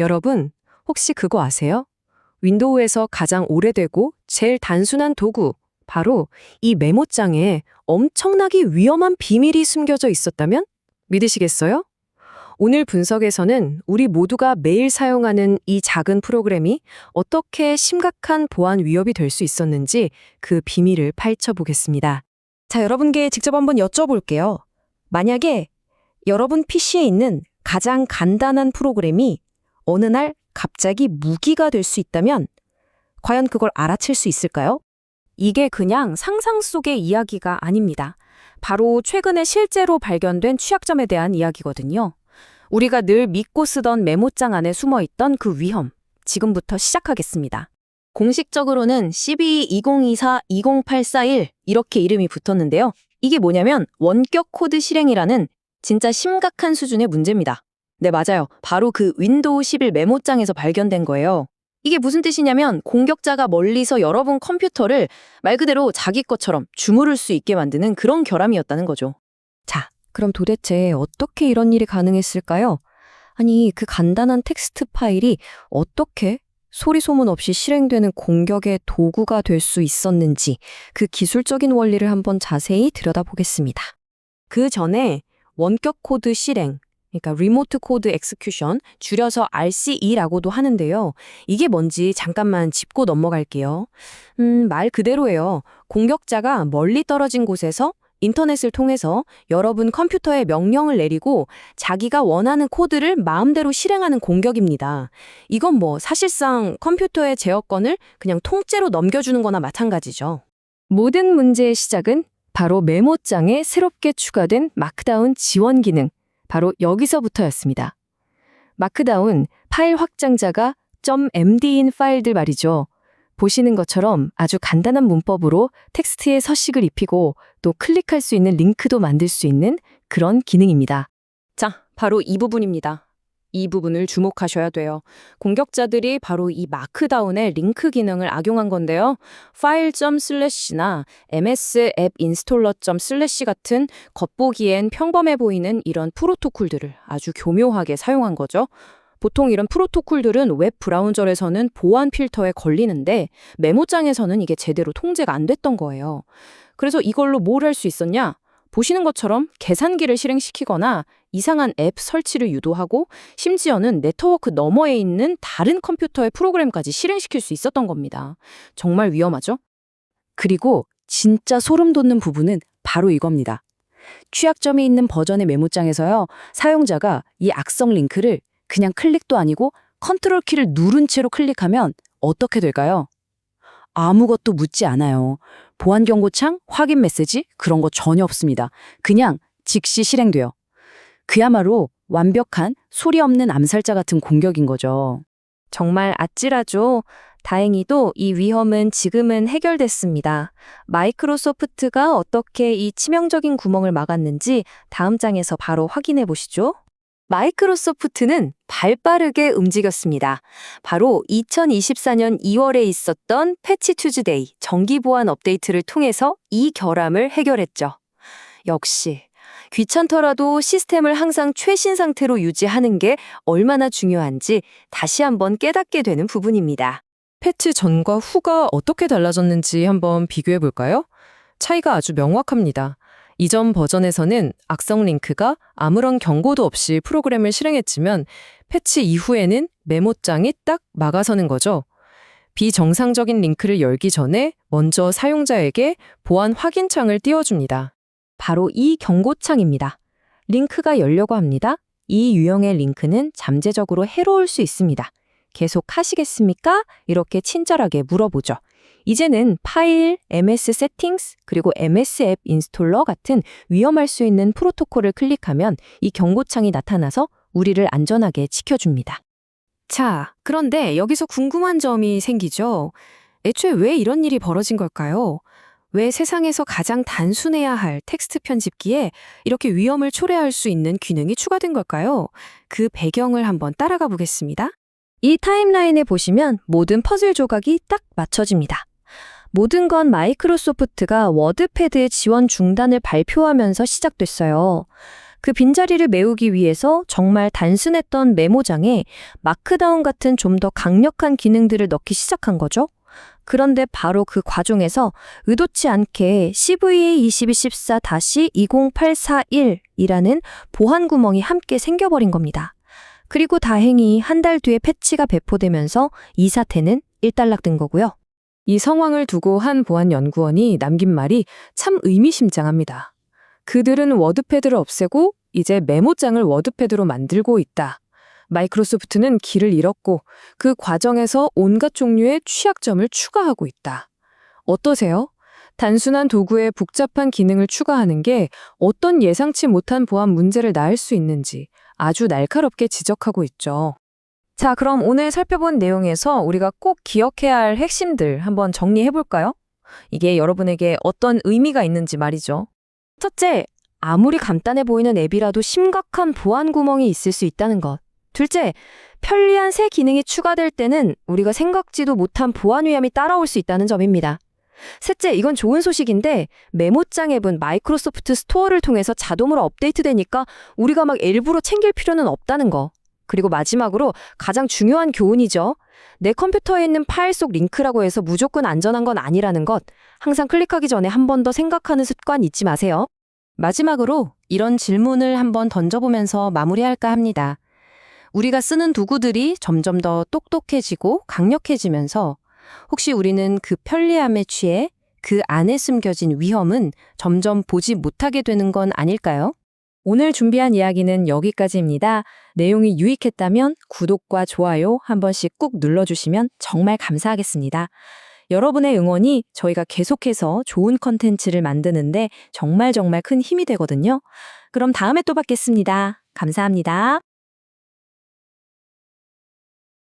여러분, 혹시 그거 아세요? 윈도우에서 가장 오래되고 제일 단순한 도구, 바로 이 메모장에 엄청나게 위험한 비밀이 숨겨져 있었다면? 믿으시겠어요? 오늘 분석에서는 우리 모두가 매일 사용하는 이 작은 프로그램이 어떻게 심각한 보안 위협이 될 수 있었는지 그 비밀을 파헤쳐보겠습니다. 자, 여러분께 직접 한번 여쭤볼게요. 만약에 여러분 PC에 있는 가장 간단한 프로그램이 어느 날 갑자기 무기가 될 수 있다면 과연 그걸 알아챌 수 있을까요? 이게 그냥 상상 속의 이야기가 아닙니다. 바로 최근에 실제로 발견된 취약점에 대한 이야기거든요. 우리가 늘 믿고 쓰던 메모장 안에 숨어있던 그 위험, 지금부터 시작하겠습니다. 공식적으로는 CB2024-20841 이렇게 이름이 붙었는데요. 이게 뭐냐면 원격 코드 실행이라는 진짜 심각한 수준의 문제입니다. 네, 맞아요. 바로 그 윈도우 11 메모장에서 발견된 거예요. 이게 무슨 뜻이냐면 공격자가 멀리서 여러분 컴퓨터를 말 그대로 자기 것처럼 주무를 수 있게 만드는 그런 결함이었다는 거죠. 자, 그럼 도대체 어떻게 이런 일이 가능했을까요? 아니, 그 간단한 텍스트 파일이 어떻게 소리 소문 없이 실행되는 공격의 도구가 될 수 있었는지 그 기술적인 원리를 한번 자세히 들여다보겠습니다. 그 전에 원격 코드 실행, 그러니까 리모트 코드 엑스큐션, 줄여서 RCE라고도 하는데요. 이게 뭔지 잠깐만 짚고 넘어갈게요. 말 그대로예요. 공격자가 멀리 떨어진 곳에서 인터넷을 통해서 여러분 컴퓨터에 명령을 내리고 자기가 원하는 코드를 마음대로 실행하는 공격입니다. 이건 뭐 사실상 컴퓨터의 제어권을 그냥 통째로 넘겨주는 거나 마찬가지죠. 모든 문제의 시작은 바로 메모장에 새롭게 추가된 마크다운 지원 기능, 바로 여기서부터였습니다. 마크다운 파일 확장자가 .md인 파일들 말이죠. 보시는 것처럼 아주 간단한 문법으로 텍스트에 서식을 입히고 또 클릭할 수 있는 링크도 만들 수 있는 그런 기능입니다. 자, 바로 이 부분입니다. 이 부분을 주목하셔야 돼요. 공격자들이 바로 이 마크다운의 링크 기능을 악용한 건데요. file.slash나 msappinstaller.slash 같은 겉보기엔 평범해 보이는 이런 프로토콜들을 아주 교묘하게 사용한 거죠. 보통 이런 프로토콜들은 웹 브라우저에서는 보안 필터에 걸리는데 메모장에서는 이게 제대로 통제가 안 됐던 거예요. 그래서 이걸로 뭘 할 수 있었냐? 보시는 것처럼 계산기를 실행시키거나 이상한 앱 설치를 유도하고 심지어는 네트워크 너머에 있는 다른 컴퓨터의 프로그램까지 실행시킬 수 있었던 겁니다. 정말 위험하죠? 그리고 진짜 소름 돋는 부분은 바로 이겁니다. 취약점이 있는 버전의 메모장에서요, 사용자가 이 악성 링크를 그냥 클릭도 아니고 컨트롤 키를 누른 채로 클릭하면 어떻게 될까요? 아무것도 묻지 않아요. 보안 경고창, 확인 메시지 그런 거 전혀 없습니다. 그냥 즉시 실행돼요. 그야말로 완벽한 소리 없는 암살자 같은 공격인 거죠. 정말 아찔하죠? 다행히도 이 위험은 지금은 해결됐습니다. 마이크로소프트가 어떻게 이 치명적인 구멍을 막았는지 다음 장에서 바로 확인해 보시죠. 마이크로소프트는 발빠르게 움직였습니다. 바로 2024년 2월에 있었던 패치 투즈데이 정기 보안 업데이트를 통해서 이 결함을 해결했죠. 역시 귀찮더라도 시스템을 항상 최신 상태로 유지하는 게 얼마나 중요한지 다시 한번 깨닫게 되는 부분입니다. 패치 전과 후가 어떻게 달라졌는지 한번 비교해 볼까요? 차이가 아주 명확합니다. 이전 버전에서는 악성 링크가 아무런 경고도 없이 프로그램을 실행했지만 패치 이후에는 메모장이 딱 막아서는 거죠. 비정상적인 링크를 열기 전에 먼저 사용자에게 보안 확인 창을 띄워줍니다. 바로 이 경고창입니다. 링크가 열려고 합니다. 이 유형의 링크는 잠재적으로 해로울 수 있습니다. 계속 하시겠습니까? 이렇게 친절하게 물어보죠. 이제는 파일, MS 세팅스, 그리고 MS 앱 인스톨러 같은 위험할 수 있는 프로토콜을 클릭하면 이 경고창이 나타나서 우리를 안전하게 지켜줍니다. 자, 그런데 여기서 궁금한 점이 생기죠. 애초에 왜 이런 일이 벌어진 걸까요? 왜 세상에서 가장 단순해야 할 텍스트 편집기에 이렇게 위험을 초래할 수 있는 기능이 추가된 걸까요? 그 배경을 한번 따라가 보겠습니다. 이 타임라인에 보시면 모든 퍼즐 조각이 딱 맞춰집니다. 모든 건 마이크로소프트가 워드패드의 지원 중단을 발표하면서 시작됐어요. 그 빈자리를 메우기 위해서 정말 단순했던 메모장에 마크다운 같은 좀 더 강력한 기능들을 넣기 시작한 거죠. 그런데 바로 그 과정에서 의도치 않게 CVA2214-20841이라는 보안 구멍이 함께 생겨버린 겁니다. 그리고 다행히 한 달 뒤에 패치가 배포되면서 이 사태는 일단락된 거고요. 이 상황을 두고 한 보안 연구원이 남긴 말이 참 의미심장합니다. 그들은 워드패드를 없애고 이제 메모장을 워드패드로 만들고 있다. 마이크로소프트는 길을 잃었고 그 과정에서 온갖 종류의 취약점을 추가하고 있다. 어떠세요? 단순한 도구에 복잡한 기능을 추가하는 게 어떤 예상치 못한 보안 문제를 낳을 수 있는지 아주 날카롭게 지적하고 있죠. 자, 그럼 오늘 살펴본 내용에서 우리가 꼭 기억해야 할 핵심들 한번 정리해 볼까요? 이게 여러분에게 어떤 의미가 있는지 말이죠. 첫째, 아무리 간단해 보이는 앱이라도 심각한 보안 구멍이 있을 수 있다는 것. 둘째, 편리한 새 기능이 추가될 때는 우리가 생각지도 못한 보안 위험이 따라올 수 있다는 점입니다. 셋째, 이건 좋은 소식인데 메모장 앱은 마이크로소프트 스토어를 통해서 자동으로 업데이트되니까 우리가 막 일부러 챙길 필요는 없다는 거. 그리고 마지막으로 가장 중요한 교훈이죠. 내 컴퓨터에 있는 파일 속 링크라고 해서 무조건 안전한 건 아니라는 것. 항상 클릭하기 전에 한 번 더 생각하는 습관 잊지 마세요. 마지막으로 이런 질문을 한번 던져보면서 마무리할까 합니다. 우리가 쓰는 도구들이 점점 더 똑똑해지고 강력해지면서 혹시 우리는 그 편리함에 취해 그 안에 숨겨진 위험은 점점 보지 못하게 되는 건 아닐까요? 오늘 준비한 이야기는 여기까지입니다. 내용이 유익했다면 구독과 좋아요 한 번씩 꾹 눌러주시면 정말 감사하겠습니다. 여러분의 응원이 저희가 계속해서 좋은 컨텐츠를 만드는데 정말 큰 힘이 되거든요. 그럼 다음에 또 뵙겠습니다. 감사합니다.